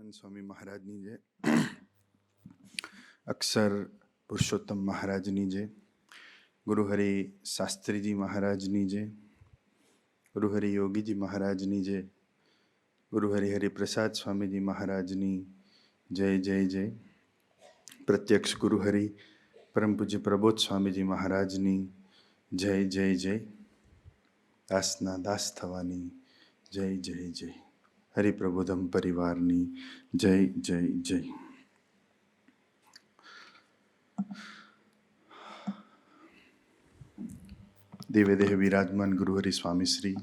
વિરાજમાન સ્વામી મહારાજની જય, અક્ષર પુરુષોત્તમ મહારાજની જય, ગુરુહરિ શાસ્ત્રીજી મહારાજની જય, ગુરુહરિ યોગીજી મહારાજની જય, ગુરુહરિ હરિપ્રસાદ સ્વામીજી મહારાજની જય જય જય, પ્રત્યક્ષ ગુરુહરિ પરમ પૂજ્ય પ્રબોધ સ્વામીજી મહારાજની જય જય જય, દાસના દાસ થવાની જય જય જય, હરિપ્રબોધમ પરિવારની જય જય જય. દિવ્ય દેહ વિરાજમાન ગુરુહરિ સ્વામી શ્રી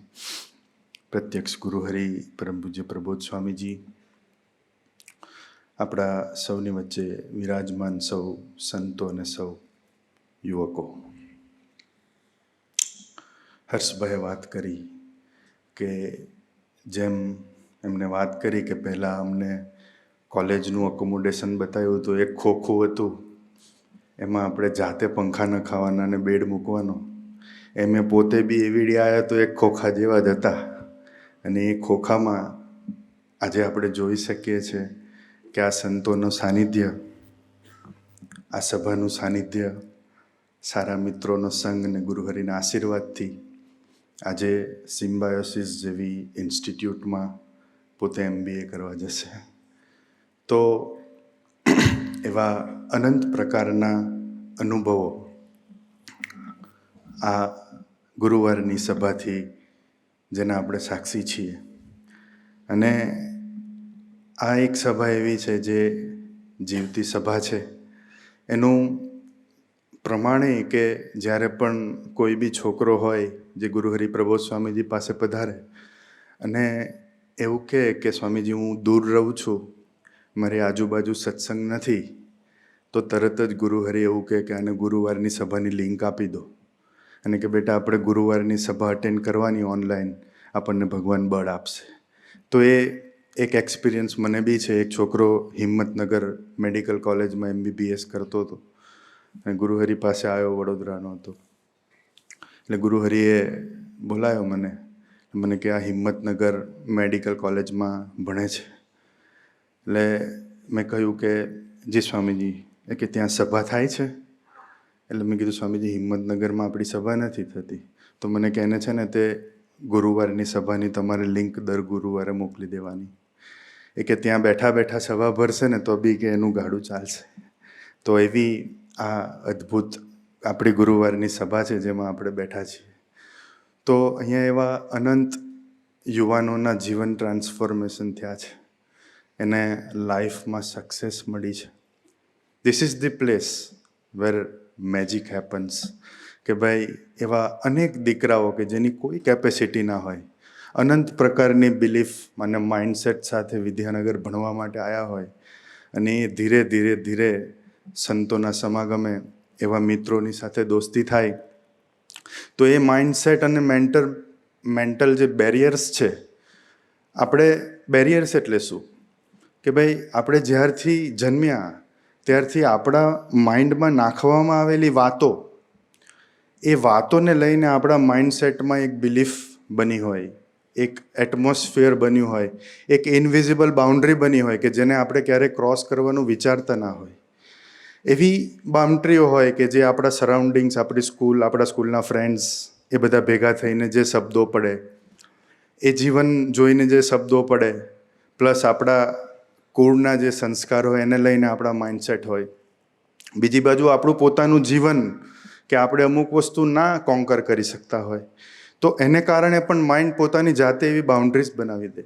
પ્રત્યક્ષ ગુરુહરિ પરમ પૂજ્ય પ્રબોધ સ્વામીજી, આપણા સૌની વચ્ચે વિરાજમાન સૌ સંતો અને સૌ યુવકો. હર્ષભાઈએ વાત કરી કે જેમ એમને વાત કરી કે પહેલાં અમને કોલેજનું અકોમોડેશન બતાવ્યું હતું, એક ખોખું હતું, એમાં આપણે જાતે પંખા નખાવાના અને બેડ મૂકવાનો. એમ પોતે બી એવીડી આવ્યા તો એક ખોખા જેવા જ હતા. અને એ ખોખામાં આજે આપણે જોઈ શકીએ છીએ કે આ સંતોનું સાનિધ્ય, આ સભાનું સાનિધ્ય, સારા મિત્રોનો સંગ અને ગુરુહરિના આશીર્વાદથી આજે સિમ્બાયોસિસ જેવી ઇન્સ્ટિટ્યૂટમાં પોતે MBA કરવા જશે. તો એવા અનંત પ્રકારના અનુભવો આ ગુરુવારની સભાથી જેના આપણે સાક્ષી છીએ. અને આ એક સભા એવી છે જે જીવતી સભા છે. એનું પ્રમાણે કે જ્યારે પણ કોઈ બી છોકરો હોય જે ગુરુહરિ પ્રબોધ સ્વામીજી પાસે પધારે અને એવું કહે કે સ્વામીજી હું દૂર રહું છું, મારી આજુબાજુ સત્સંગ નથી, તો તરત જ ગુરુહરિ એવું કહે કે આને ગુરુવારની સભાની લિંક આપી દો અને કે બેટા આપણે ગુરુવારની સભા અટેન્ડ કરવાની ઓનલાઈન, આપણને ભગવાન બળ આપશે. તો એ એક એક્સપિરિયન્સ મને બી છે. એક છોકરો હિંમતનગર મેડિકલ કોલેજમાં MBBS કરતો હતો અને ગુરુહરિ પાસે આવ્યો, વડોદરાનો હતો. એટલે ગુરુહરિએ બોલાયો મને કે આ હિંમતનગર મેડિકલ કોલેજમાં ભણે છે. એટલે મેં કહ્યું કે જી સ્વામીજી, એ કે ત્યાં સભા થાય છે? એટલે મેં કીધું સ્વામીજી હિંમતનગરમાં આપણી સભા નથી થતી. તો મને કહે છે ને તે ગુરુવારની સભાની તમારે લિંક દર ગુરુવારે મોકલી દેવાની. એ કે ત્યાં બેઠા બેઠા સભા ભરશે ને તો બી કે એનું ગાડું ચાલશે. તો એવી આ અદ્ભુત આપણી ગુરુવારની સભા છે જેમાં આપણે બેઠા છીએ. તો અહીંયા એવા અનંત યુવાનોના જીવન ટ્રાન્સફોર્મેશન થયા છે, એને લાઈફમાં સક્સેસ મળી છે. This is the place where magic happens. કે ભાઈ એવા અનેક દીકરાઓ કે જેની કોઈ કેપેસિટી ના હોય, અનંત પ્રકારની બિલીફ અને માઇન્ડસેટ સાથે વિદ્યાનગર ભણવા માટે આવ્યા હોય અને એ ધીરે ધીરે ધીરે સંતોના સમાગમે એવા મિત્રોની સાથે દોસ્તી થાય તો એ માઇન્ડસેટ અને મેન્ટલ જે બેરિયર્સ છે, આપણે બેરિયર્સ એટલે શું કે ભાઈ આપણે જ્યારથી જન્મ્યા ત્યારથી આપણા માઇન્ડમાં નાખવામાં આવેલી વાતો, એ વાતોને લઈને આપણા માઇન્ડસેટમાં એક બિલીફ બની હોય, એક એટમોસ્ફિયર બન્યું હોય, એક ઇનવિઝિબલ બાઉન્ડ્રી બની હોય કે જેને આપણે ક્યારેય ક્રોસ કરવાનું વિચારતા ના હોય. એવી બાઉન્ડ્રીઓ હોય કે જે આપણા સરાઉન્ડિંગ્સ, આપણી સ્કૂલ, આપણા સ્કૂલના ફ્રેન્ડ્સ, એ બધા ભેગા થઈને જે શબ્દો પડે, એ જીવન જોઈને જે શબ્દો પડે, પ્લસ આપણા કુળના જે સંસ્કાર હોય એને લઈને આપણા માઇન્ડસેટ હોય. બીજી બાજુ આપણું પોતાનું જીવન કે આપણે અમુક વસ્તુ ના કોન્કર કરી શકતા હોય તો એને કારણે પણ માઇન્ડ પોતાની જાતે એવી બાઉન્ડ્રીઝ બનાવી દે,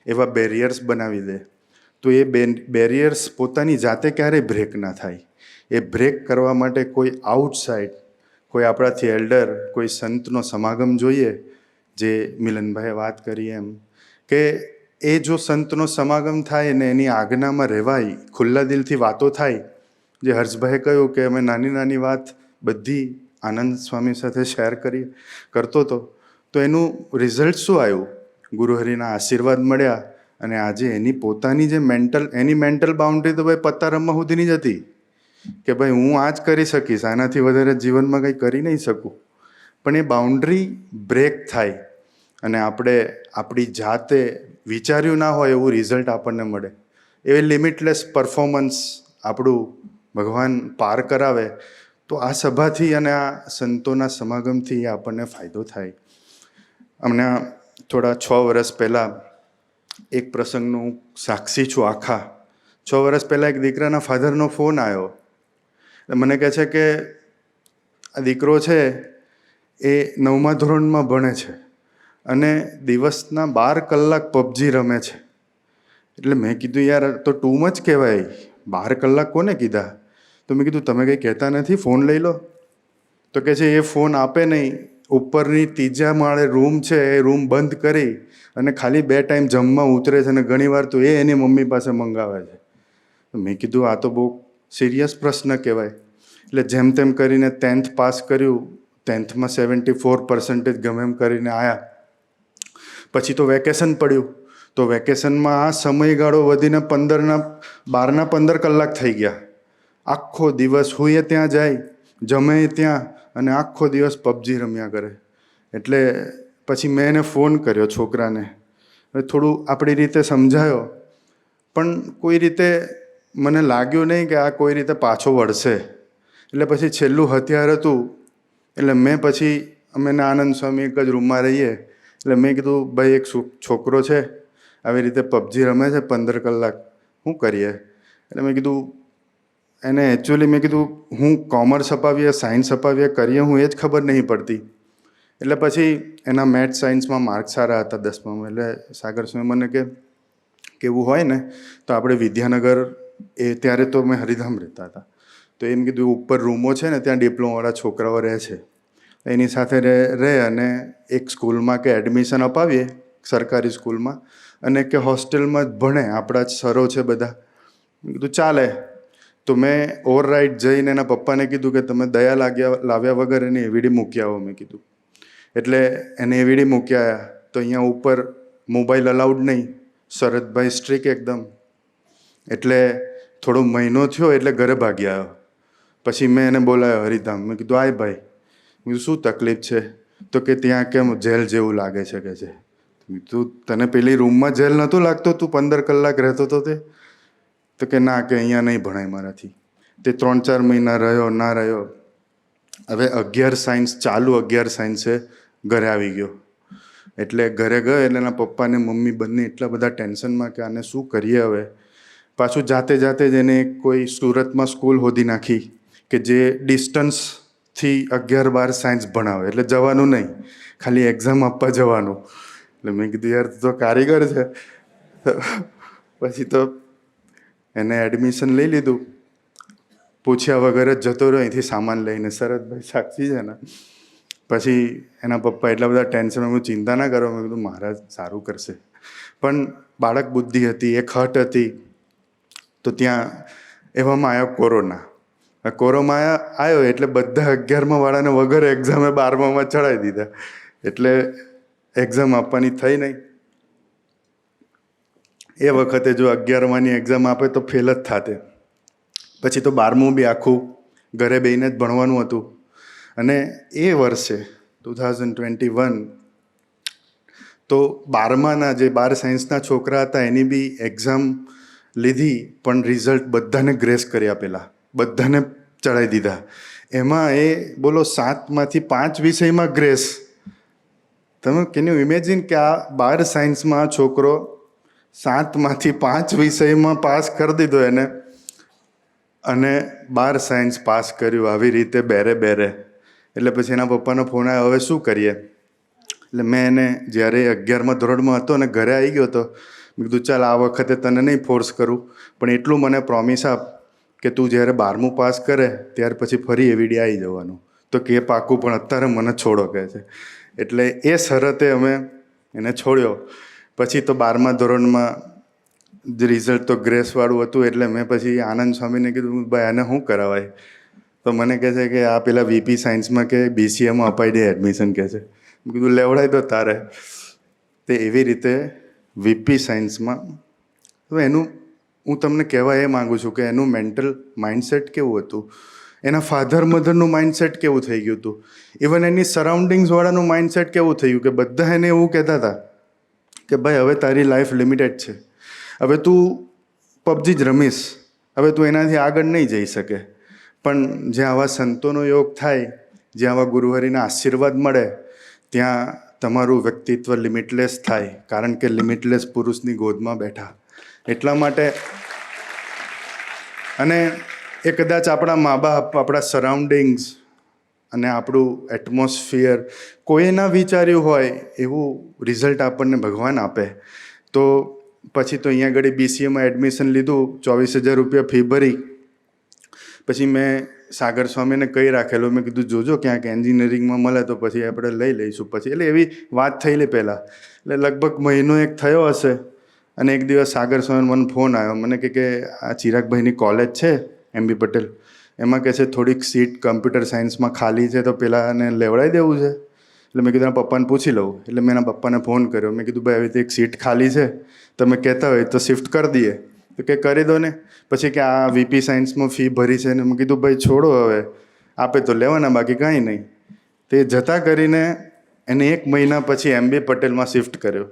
એવા બેરિયર્સ બનાવી દે. તો એ બેરિયર્સ પોતાની જાતે ક્યારેય બ્રેક ના થાય. એ બ્રેક કરવા માટે કોઈ આઉટસાઇડ, કોઈ આપણાથી એલ્ડર, કોઈ સંતનો સમાગમ જોઈએ. જે મિલનભાઈએ વાત કરી એમ કે એ જો સંતનો સમાગમ થાય ને એની આજ્ઞામાં રહેવાય, ખુલ્લા દિલથી વાતો થાય. જે હર્ષભાઈએ કહ્યું કે અમે નાની નાની વાત બધી આનંદ સ્વામી સાથે શેર કરતો હતો, તો એનું રિઝલ્ટ શું આવ્યું? ગુરુહરિના આશીર્વાદ મળ્યા અને આજે એની પોતાની જે મેન્ટલ બાઉન્ડ્રી તો ભાઈ પત્તા રમવા સુધીની જ હતી કે ભાઈ હું આ જ કરી શકીશ, આનાથી વધારે જીવનમાં કંઈ કરી નહીં શકું. પણ એ બાઉન્ડ્રી બ્રેક થાય અને આપણે આપણી જાતે વિચાર્યું ના હોય એવું રિઝલ્ટ આપણને મળે. એવી લિમિટલેસ પરફોર્મન્સ આપણું ભગવાન પાર કરાવે. તો આ સભાથી અને આ સંતોના સમાગમથી આપણને ફાયદો થાય. હમણાં થોડા 6 વર્ષ પહેલાં એક પ્રસંગનું સાક્ષી છું આખા. 6 વર્ષ પહેલાં એક દીકરાના ફાધરનો ફોન આવ્યો. મને કહે છે કે આ દીકરો છે એ 9મા ધોરણમાં ભણે છે અને દિવસના 12 કલાક પબજી રમે છે. એટલે મેં કીધું યાર તો ટુ મચ કહેવાય, 12 કલાક કોને કીધા? તો મેં કીધું તમે કંઈ કહેતા નથી, ફોન લઈ લો. તો કહે છે એ ફોન આપે નહીં, ઉપરની 3જા માળે રૂમ છે એ રૂમ બંધ કરી અને ખાલી 2 ટાઈમ જમવા ઉતરે છે અને ઘણીવાર તો એ એની મમ્મી પાસે મંગાવે છે. મેં કીધું આ તો બહુ સિરિયસ પ્રશ્ન કહેવાય. એટલે જેમ તેમ કરીને 10th પાસ કર્યું. 10thમાં 74% ગમે એમ કરીને આવ્યા. પછી તો વેકેશન પડ્યું. તો વેકેશનમાં આ સમયગાળો વધીને 12 કલાક થઈ ગયા. આખો દિવસ હુંએ ત્યાં જાય, જમે ત્યાં અને આખો દિવસ પબજી રમ્યા કરે. એટલે પછી મેં એને ફોન કર્યો છોકરાને. હવે થોડું આપણી રીતે સમજાયો, પણ કોઈ રીતે મને લાગ્યું નહીં કે આ કોઈ રીતે પાછો વળશે. એટલે પછી છેલ્લું હથિયાર હતું. એટલે મેં પછી અમે આનંદ સ્વામી એક જ રૂમમાં રહીએ. એટલે મેં કીધું ભાઈ એક છોકરો છે આવી રીતે પબજી રમે છે 15 કલાક, શું કરીએ? એટલે મેં કીધું એને એકચ્યુઅલી મેં કીધું હું કોમર્સ અપાવીએ સાયન્સ અપાવીએ કરીએ હું એ જ ખબર નહીં પડતી. એટલે પછી એના મેથ્સ સાયન્સમાં માર્ક સારા હતા 10મામાં. એટલે સાગર સ્વામી મને કે એવું હોય ને તો આપણે વિદ્યાનગર, એ ત્યારે તો મેં હરિધામ રહેતા હતા, તો એમ કીધું ઉપર રૂમો છે ને ત્યાં ડિપ્લોમાવાળા છોકરાઓ રહે છે, એની સાથે રહે અને એક સ્કૂલમાં કે એડમિશન અપાવીએ સરકારી સ્કૂલમાં અને કે હોસ્ટેલમાં જ ભણે, આપણા જ સરો છે બધા. મેં કીધું ચાલે. તો મેં ઓવરરાઇટ જઈને એના પપ્પાને કીધું કે તમે દયા લાવ્યા વગર એને એવીડી મૂકી આવો મેં કીધું. એટલે એને એવીડી મૂકી આવ્યા. તો અહીંયા ઉપર મોબાઈલ અલાઉડ નહીં, શરદભાઈ સ્ટ્રિક એકદમ. એટલે થોડો મહિનો થયો એટલે ઘરે ભાગી આવ્યો. પછી મેં એને બોલાવ્યો હરિધામ. મેં કીધું આય ભાઈ, મેં કીધું શું તકલીફ છે? તો કે ત્યાં કેમ જેલ જેવું લાગે છે કે છે. તું તને પેલી રૂમમાં જેલ નહોતું લાગતો, તું 15 કલાક રહેતો હતો તે? તો કે ના, કે અહીંયા નહીં ભણાય મારાથી. તે 3-4 મહિના રહ્યો ના રહ્યો. હવે 11 સાયન્સ ચાલુ, 11 સાયન્સે ઘરે આવી ગયો. એટલે ઘરે ગયો એટલે એના પપ્પાને મમ્મી બંને એટલા બધા ટેન્શનમાં કે આને શું કરીએ હવે. પાછું જાતે જ એને કોઈ સુરતમાં સ્કૂલ શોધી નાખી કે જે ડિસ્ટન્સથી 11-12 સાયન્સ ભણાવે, એટલે જવાનું નહીં, ખાલી એક્ઝામ આપવા જવાનું. એટલે મેં કીધું યાર તો કારીગર છે. પછી તો એને એડમિશન લઈ લીધું, પૂછ્યા વગર જ જતો રહ્યો અહીંથી સામાન લઈને. શરદભાઈ સાક્ષી છે ને. પછી એના પપ્પા એટલા બધા ટેન્શન, હું ચિંતા ના કરો, મેં કીધું મહારાજ સારું કરશે. પણ બાળક બુદ્ધિ હતી, એક હટ હતી. તો ત્યાં એવામાં આવ્યો કોરોના. કોરોના આવ્યો એટલે બધા 11મા વાળાને વગર એક્ઝામે 12મામાં ચડાવી દીધા. એટલે એક્ઝામ આપવાની થઈ નહીં. એ વખતે જો 11માની એક્ઝામ આપે તો ફેલ જ થાતે. પછી તો 12મું બી આખું ઘરે બેસીને જ ભણવાનું હતું. અને એ વર્ષે 2021 તો 12માના જે 12 સાયન્સના છોકરા હતા એની બી એક્ઝામ લીધી, પણ રિઝલ્ટ બધાને ગ્રેસ કરી આપેલા, બધાને ચડાવી દીધા. એમાં એ બોલો 7માંથી 5 વિષયમાં ગ્રેસ. તમે કેન યુ ઇમેજિન કે આ 12 સાયન્સમાં છોકરો 7માંથી 5 વિષયમાં પાસ કરી દીધો એને, અને 12 સાયન્સ પાસ કર્યું આવી રીતે બેરે. એટલે પછી એના પપ્પાનો ફોન આવ્યો, હવે શું કરીએ? એટલે મેં એને જ્યારે 11મા ધોરણમાં હતો અને ઘરે આવી ગયો હતો, મેં કીધું ચાલ આ વખતે તને નહીં ફોર્સ કરું, પણ એટલું મને પ્રોમિસ આપ કે તું જ્યારે 12મું પાસ કરે ત્યાર પછી ફરી એવીડી આવી જવાનું. તો કે પાકું, પણ અત્યારે મને છોડો કહે છે. એટલે એ શરતે અમે એને છોડ્યો. પછી તો 12મા ધોરણમાં રિઝલ્ટ તો ગ્રેસવાળું હતું. એટલે મેં પછી આનંદ સ્વામીને કીધું ભાઈ આને શું કરાવાય? તો મને કહે છે કે આ પેલા વીપી સાયન્સમાં કે BCAમાં અપાઈ દે એડમિશન કહે છે. મેં કીધું લેવડાવી દો તારે. તે એવી રીતે વીપી સાયન્સમાં. તો એનું હું તમને કહેવા એ માગું છું કે એનું મેન્ટલ માઇન્ડસેટ કેવું હતું, એના ફાધર મધરનું માઇન્ડસેટ કેવું થઈ ગયું હતું, ઇવન એની સરાઉન્ડિંગ્સવાળાનું માઇન્ડસેટ કેવું થયું કે બધા એને એવું કહેતા હતા કે ભાઈ હવે તારી લાઈફ લિમિટેડ છે, હવે તું પબજી જ રમીશ, હવે તું એનાથી આગળ નહીં જઈ શકે. પણ જ્યાં આવા સંતોનો યોગ થાય, જ્યાં આવા ગુરુહરિના આશીર્વાદ મળે, ત્યાં તમારું વ્યક્તિત્વ લિમિટલેસ થાય, કારણ કે લિમિટલેસ પુરુષની ગોદમાં બેઠા. એટલા માટે અને એ કદાચ આપણા મા બાપ, આપણા સરાઉન્ડિંગ્સ અને આપણું એટમોસ્ફિયર કોઈએ ના વિચાર્યું હોય એવું રિઝલ્ટ આપણને ભગવાન આપે. તો પછી તો અહીંયા આગળ BCAમાં એડમિશન લીધું, 24,000 રૂપિયા ફી ભરી. પછી મેં સાગર સ્વામીને કહી રાખેલું, મેં કીધું જોજો ક્યાંક એન્જિનિયરિંગમાં મળે તો પછી આપણે લઈ લઈશું. પછી એટલે એવી વાત થયેલી પહેલાં, એટલે લગભગ મહિનો એક થયો હશે. અને એક દિવસ સાગર સ્વામીનો મને ફોન આવ્યો, મને કે આ ચિરાગભાઈની કોલેજ છે MB પટેલ, એમાં કહે છે થોડીક સીટ કમ્પ્યુટર સાયન્સમાં ખાલી છે, તો પેલાને લેવડાવી દેવું છે. એટલે મેં કીધું એના પપ્પાને પૂછી લઉં. એટલે મેં એના પપ્પાને ફોન કર્યો, મેં કીધું ભાઈ આવી રીતે એક સીટ ખાલી છે, તમે કહેતા હોય તો શિફ્ટ કરી દઈએ. તો કે કરી દો ને. પછી કે આ VP સાયન્સમાં ફી ભરી છે ને. મેં કીધું ભાઈ છોડો, હવે આપે તો લેવાના, બાકી કાંઈ નહીં. તે જતાં કરીને એને 1 મહિના પછી MB પટેલમાં શિફ્ટ કર્યો.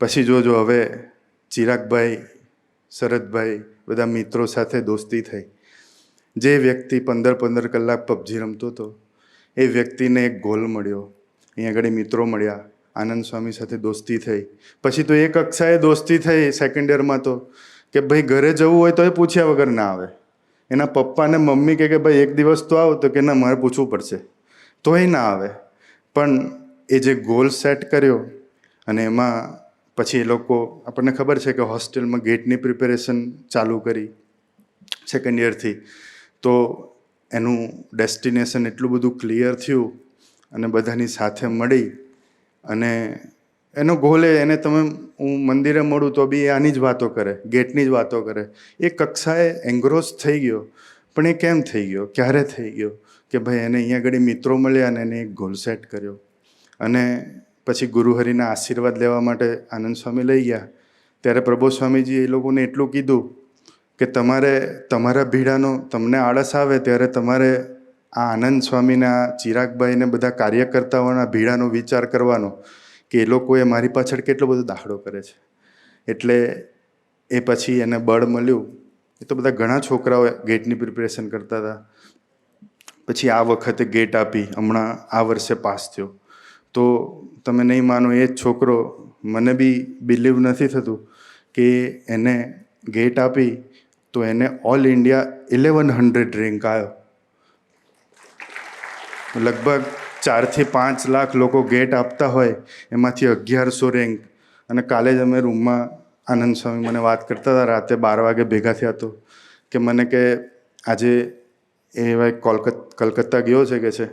પછી જોજો હવે ચિરાગભાઈ, શરદભાઈ બધા મિત્રો સાથે દોસ્તી થઈ. જે વ્યક્તિ 15 કલાક પબજી રમતો હતો, એ વ્યક્તિને એક ગોલ મળ્યો, અહીંયા આગળ મિત્રો મળ્યા, આનંદ સ્વામી સાથે દોસ્તી થઈ. પછી તો એક કક્ષાએ દોસ્તી થઈ સેકન્ડ યરમાં તો કે ભાઈ ઘરે જવું હોય તો એ પૂછ્યા વગર ના આવે. એના પપ્પા ને મમ્મી કે ભાઈ એક દિવસ તો આવો, તો કે ના મારે પૂછવું પડશે, તોય ના આવે. પણ એ જે ગોલ સેટ કર્યો અને એમાં પછી એ લોકો, આપણને ખબર છે કે હોસ્ટેલમાં ગેટની પ્રિપેરેશન ચાલુ કરી સેકન્ડ યરથી. તો એનું ડેસ્ટિનેશન એટલું બધું ક્લિયર થયું અને બધાની સાથે મળી. અને એનો ગોલ એને તમે, હું મંદિરે મળું તો બી આની જ વાતો કરે, ગેટની જ વાતો કરે. એ કક્ષાએ એંગ્રોસ થઈ ગયો. પણ એ કેમ થઈ ગયો, ક્યારે થઈ ગયો? કે ભાઈ એને અહીંયા આગળ મિત્રો મળ્યા અને એને એક ગોલ સેટ કર્યો. અને પછી ગુરુહરિના આશીર્વાદ લેવા માટે આનંદ સ્વામી લઈ ગયા. ત્યારે પ્રબોધ સ્વામીજી એ લોકોને એટલું કીધું કે તમારે તમારા ભીડાનો, તમને આળસ આવે ત્યારે તમારે આ આનંદ સ્વામીના, ચિરાગભાઈને બધા કાર્યકર્તાઓના ભીડાનો વિચાર કરવાનો કે એ લોકોએ મારી પાછળ કેટલો બધો દાખલો કરે છે. એટલે એ પછી એને બળ મળ્યું. એ તો બધા ઘણા છોકરાઓ ગેટની પ્રિપેરેશન કરતા હતા. પછી આ વખતે ગેટ આપી, હમણાં આ વર્ષે પાસ થયો. તો તમે નહીં માનો, એ જ છોકરો, મને બી બિલીવ નથી થતું કે એને ગેટ આપી તો એને ઓલ ઇન્ડિયા 1100 રેન્ક આવ્યો. લગભગ 4 થી 5 લાખ લોકો ગેટ આપતા હોય, એમાંથી 1100 રેન્ક. અને કાલે જ અમે રૂમમાં આનંદ સ્વામી મને વાત કરતા હતા, રાતે 12 વાગે ભેગા થયા. તો કે મને કે આજે એ કલકત્તા ગયો છે કે છે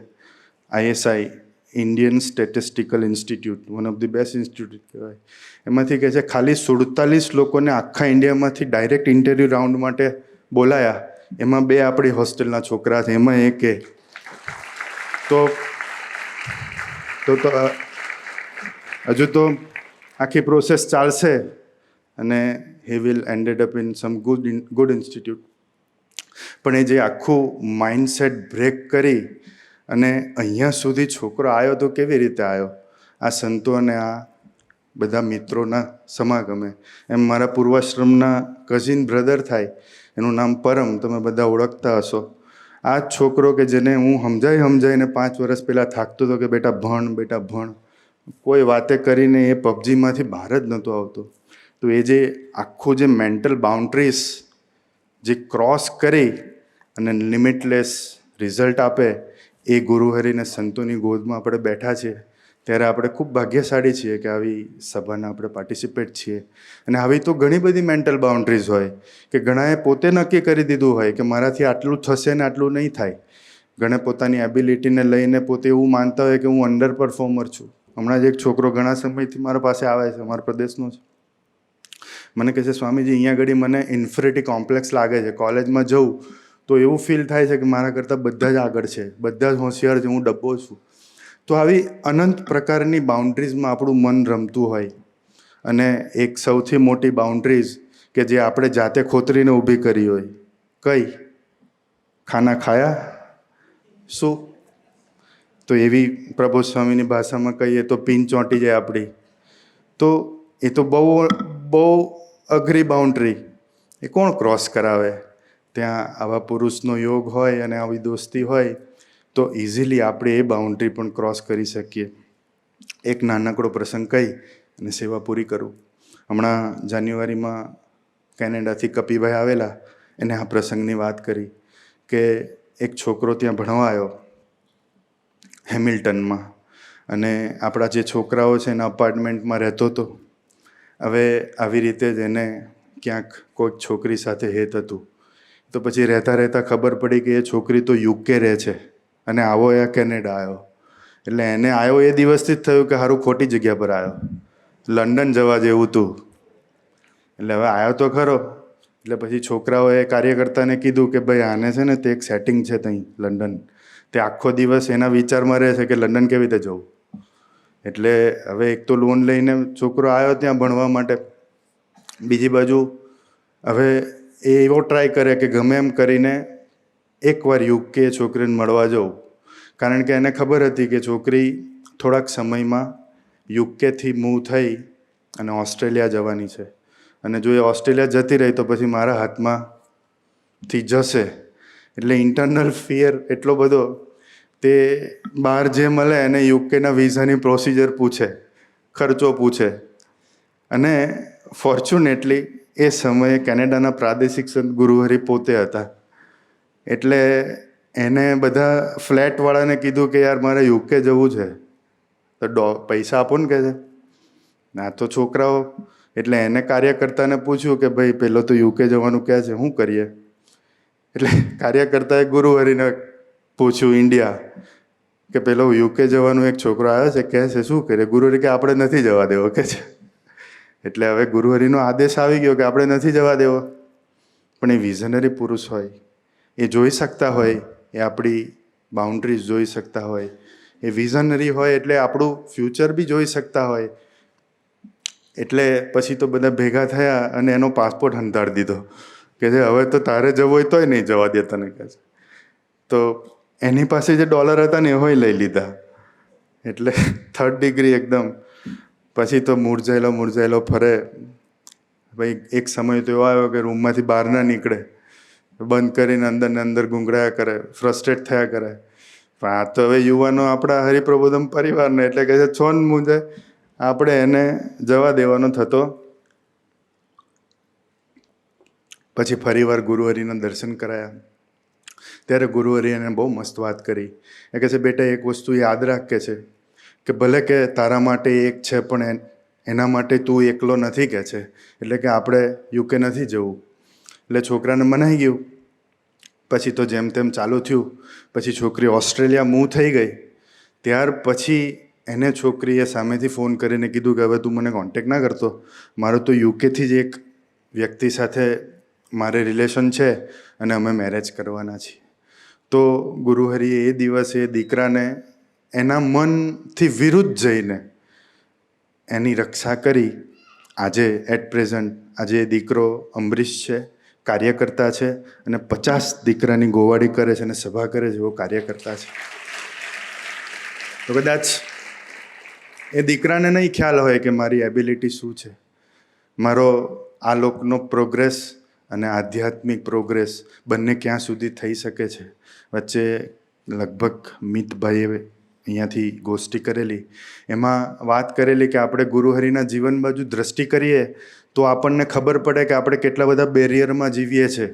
ISI, Indian statistical institute, one of the best institute કહેવાય. એમાંથી કહે છે ખાલી 47 લોકોને આખા ઇન્ડિયામાંથી ડાયરેક્ટ ઇન્ટરવ્યૂ રાઉન્ડ માટે બોલાયા. એમાં 2 આપણી હોસ્ટેલના છોકરા છે, એમાં એક એ. તો હજુ તો આખી પ્રોસેસ ચાલશે અને he will ended up in sum good institute. પણ એ જે આખું માઇન્ડસેટ બ્રેક કરી અને અહીંયા સુધી છોકરો આવ્યો, તો કેવી રીતે આવ્યો? આ સંતો અને આ બધા મિત્રોના સમાગમે. એમ મારા પૂર્વાશ્રમના કઝિન બ્રધર થાય, એનું નામ પરમ, તમે બધા ઓળખતા હશો. આ જ છોકરો કે જેને હું સમજાઈને 5 વર્ષ પહેલાં થાકતો હતો કે બેટા ભણ, કોઈ વાતે કરીને એ પબજીમાંથી બહાર જ નહોતો આવતો. તો એ જે આખું જે મેન્ટલ બાઉન્ડ્રીઝ જે ક્રોસ કરી અને લિમિટલેસ રિઝલ્ટ આપે, એ ગુરુહરિને સંતોની ગોદમાં આપણે બેઠા છીએ. ત્યારે આપણે ખૂબ ભાગ્યશાળી છીએ કે આવી સભાના આપણે પાર્ટિસિપેટ છીએ. અને આવી તો ઘણી બધી મેન્ટલ બાઉન્ડ્રીઝ હોય કે ઘણાએ પોતે નક્કી કરી દીધું હોય કે મારાથી આટલું થશે ને આટલું નહીં થાય. ઘણે પોતાની એબિલિટીને લઈને પોતે એવું માનતા હોય કે હું અંડર પરફોર્મર છું. હમણાં જ એક છોકરો ઘણા સમયથી મારા પાસે આવે છે, અમારા પ્રદેશનો છે. મને કહે છે સ્વામીજી, અહીંયા આગળ મને ઇન્ફિનિટી કોમ્પ્લેક્સ લાગે છે. કોલેજમાં જઉં તો એવું ફીલ થાય છે કે મારા કરતાં બધા જ આગળ છે, બધા જ હોશિયાર છે, હું ડબ્બો છું. તો આવી અનંત પ્રકારની બાઉન્ડ્રીઝમાં આપણું મન રમતું હોય. અને એક સૌથી મોટી બાઉન્ડ્રીઝ કે જે આપણે જાતે ખોતરીને ઊભી કરી હોય, કઈ? ખાના ખાયા શું? તો એવી પ્રબોધ સ્વામીની ભાષામાં કહીએ તો પિન ચોંટી જાય આપણી. તો એ તો બહુ અઘરી બાઉન્ડ્રી. એ કોણ ક્રોસ કરાવે? ત્યાં આવા પુરુષનો યોગ હોય અને આવી દોસ્તી હોય તો ઇઝીલી આપણે એ બાઉન્ડ્રી પણ ક્રોસ કરી શકીએ. એક નાનકડો પ્રસંગ કહી અને સેવા પૂરી કરું. હમણાં જાન્યુઆરીમાં કેનેડાથી કપીભાઈ આવેલા, એને આ પ્રસંગની વાત કરી કે એક છોકરો ત્યાં ભણવા આવ્યો હેમિલ્ટનમાં, અને આપણા જે છોકરાઓ છે એના અપાર્ટમેન્ટમાં રહેતો હતો. હવે આવી રીતે જ એને ક્યાંક કોઈક છોકરી સાથે હેત હતું. તો પછી રહેતા રહેતા ખબર પડી કે એ છોકરી તો યુકે રહે છે અને આવો એ કેનેડા આવ્યો. એટલે એને આવ્યો એ દિવસથી જ થયું કે સારું ખોટી જગ્યા પર આવ્યો, લંડન જવા જેવું હતું. એટલે હવે આવ્યો તો ખરો. એટલે પછી છોકરાઓએ કાર્યકર્તાને કીધું કે ભાઈ આને છે ને તે એક સેટિંગ છે ત્યાં લંડન, તે આખો દિવસ એના વિચારમાં રહે છે કે લંડન કેવી રીતે જવું. એટલે હવે એક તો લોન લઈને છોકરો આવ્યો ત્યાં ભણવા માટે, બીજી બાજુ હવે એ એવો ટ્રાય કરે કે ગમે એમ કરીને એકવાર યુકે છોકરીને મળવા જવું. કારણ કે એને ખબર હતી કે છોકરી થોડાક સમયમાં યુકેથી મૂવ થઈ અને ઓસ્ટ્રેલિયા જવાની છે, અને જો એ ઓસ્ટ્રેલિયા જતી રહી તો પછી મારા હાથમાંથી જશે. એટલે ઇન્ટરનલ ફિયર એટલો બધો, તે બહાર જે મળે એને યુકેના વિઝાની પ્રોસિજર પૂછે, ખર્ચો પૂછે. અને ફોર્ચ્યુનેટલી એ સમયે કેનેડાના પ્રાદેશિક સંત ગુરુહરિ પોતે હતા. એટલે એને બધા ફ્લેટવાળાને કીધું કે યાર મારે યુકે જવું છે, તો પૈસા આપો ને, કહે છે. ના તો છોકરાઓ, એટલે એને કાર્યકર્તાને પૂછ્યું કે ભાઈ પેલો તો યુકે જવાનું કહે છે, શું કરીએ? એટલે કાર્યકર્તાએ ગુરુહરિને પૂછ્યું ઇન્ડિયા કે પેલો યુકે જવાનું એક છોકરો આવ્યો છે કહે છે, શું કરીએ? ગુરુહરિ કે આપણે નથી જવા દેવો, કે છે. એટલે હવે ગુરુહરિનો આદેશ આવી ગયો કે આપણે નથી જવા દેવો. પણ એ વિઝનરી પુરુષ હોય, એ જોઈ શકતા હોય, એ આપણી બાઉન્ડ્રીઝ જોઈ શકતા હોય, એ વિઝનરી હોય એટલે આપણું ફ્યુચર બી જોઈ શકતા હોય. એટલે પછી તો બધા ભેગા થયા અને એનો પાસપોર્ટ હંતાડી દીધો કે જે હવે તો તારે જવું હોય તોય નહીં જવા દે તને, કહે છે. તો એની પાસે જે ડોલર હતા ને એહોય લઈ લીધા. એટલે 3rd ડિગ્રી એકદમ. પછી તો મૂરઝાયેલો ફરે. ભાઈ એક સમય તો એવો આવ્યો કે રૂમમાંથી બહાર ના નીકળે, બંધ કરીને અંદર ને અંદર ગુંગળાયા કરે, ફ્રસ્ટ્રેટ થયા કરે. પણ આ તો હવે યુવાનો આપણા હરિપ્રબોધમ પરિવારને, એટલે કહે છે છોન મુંજે, આપણે એને જવા દેવાનો થતો. પછી ફરીવાર ગુરુહરિના દર્શન કરાયા. ત્યારે ગુરુહરિ એને બહુ મસ્ત વાત કરી. એ કહે છે બેટા એક વસ્તુ યાદ રાખ, કે છે કે ભલે કે તારા માટે એક છે પણ એના માટે તું એકલો નથી, કે છે. એટલે કે આપણે યુકે નથી જવું. એટલે છોકરાને મનાઈ ગયું. પછી તો જેમ તેમ ચાલુ થયું. પછી છોકરી ઓસ્ટ્રેલિયા મૂવ થઈ ગઈ. ત્યાર પછી એને છોકરીએ સામેથી ફોન કરીને કીધું કે હવે તું મને કોન્ટેક્ટ ના કરતો, મારું તો યુકેથી જ એક વ્યક્તિ સાથે મારે રિલેશન છે અને અમે મેરેજ કરવાના છીએ. તો ગુરુહરિએ એ દિવસે દીકરાને એના મનથી વિરુદ્ધ જઈને એની રક્ષા કરી. આજે એટ પ્રેઝન્ટ આજે દીકરો અમરીશ છે, કાર્યકર્તા છે, અને 50 દીકરાની ગોવાડી કરે છે અને સભા કરે છે, એવો કાર્યકર્તા છે. તો કદાચ એ દીકરાને નહીં ખ્યાલ હોય કે મારી એબિલિટી શું છે, મારો આ લોકનો પ્રોગ્રેસ અને આધ્યાત્મિક પ્રોગ્રેસ બંને ક્યાં સુધી થઈ શકે છે. વચ્ચે લગભગ મિતભાઈએ અહીંયાથી ગોષ્ઠી કરેલી, એમાં વાત કરેલી કે આપણે ગુરુહરિના જીવન બાજુ દ્રષ્ટિ કરીએ તો આપણને ખબર પડે કે આપણે કેટલા બધા બેરિયરમાં જીવીએ છીએ.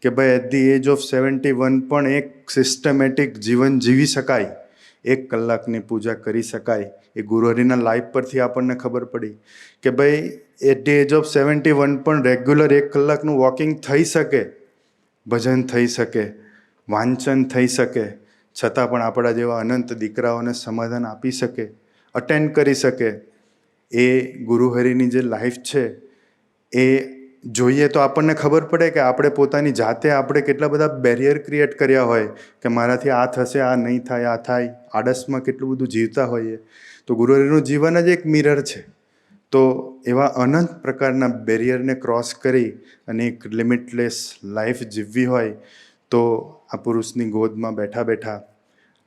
કે ભાઈ એટ ધી એજ ઓફ 71 પણ એક સિસ્ટમેટિક જીવન જીવી શકાય, 1 કલાકની પૂજા કરી શકાય. એ ગુરુહરિના લાઈફ પરથી આપણને ખબર પડી કે ભાઈ એટ ધી એજ ઓફ 71 પણ રેગ્યુલર 1 કલાકનું વોકિંગ થઈ શકે, ભજન થઈ શકે, વાંચન થઈ શકે, છતાં પણ આપણા જેવા અનંત દીકરાઓને સમાધાન આપી શકે, અટેન્ડ કરી શકે. એ ગુરુહરિની જે લાઈફ છે એ જોઈએ તો આપણને ખબર પડે કે આપણે પોતાની જાતે આપણે કેટલા બધા બેરિયર ક્રિએટ કર્યા હોય કે મારાથી આ થશે, આ નહીં થાય, આ થાય, આળસમાં કેટલું બધું જીવતા હોઈએ. તો ગુરુહરિનું જીવન જ એક મિરર છે. તો એવા અનંત પ્રકારના બેરિયરને ક્રોસ કરી અને એક લિમિટલેસ લાઈફ જીવવી હોય તો આ પુરુષની ગોદમાં બેઠા બેઠા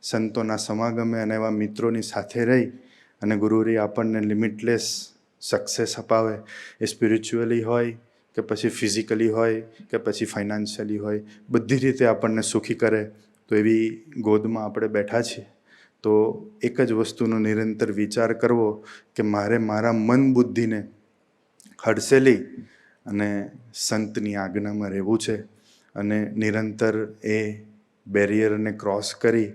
સંતોના સમાગમે અને એવા મિત્રોની સાથે રહી અને ગુરુહરિ આપણને લિમિટલેસ સક્સેસ અપાવે. એ સ્પિરિચ્યુઅલી હોય કે પછી ફિઝિકલી હોય કે પછી ફાઇનાન્શિયલી હોય, બધી રીતે આપણને સુખી કરે. તો એવી ગોદમાં આપણે બેઠા છીએ. તો એક જ વસ્તુનો નિરંતર વિચાર કરવો કે મારે મારા મન બુદ્ધિને હડસેલી અને સંતની આજ્ઞામાં રહેવું છે, અને નિરંતર એ બેરિયરને ક્રોસ કરી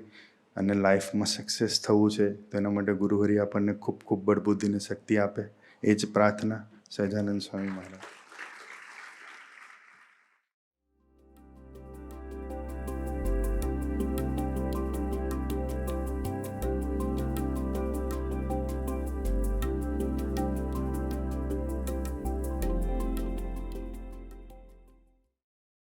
અને લાઈફમાં સક્સેસ થવું છે. તેના માટે ગુરુહરિ આપણને ખૂબ ખૂબ બળબુદ્ધિને શક્તિ આપે, એ જ પ્રાર્થના. સહજાનંદ સ્વામી મહારાજ.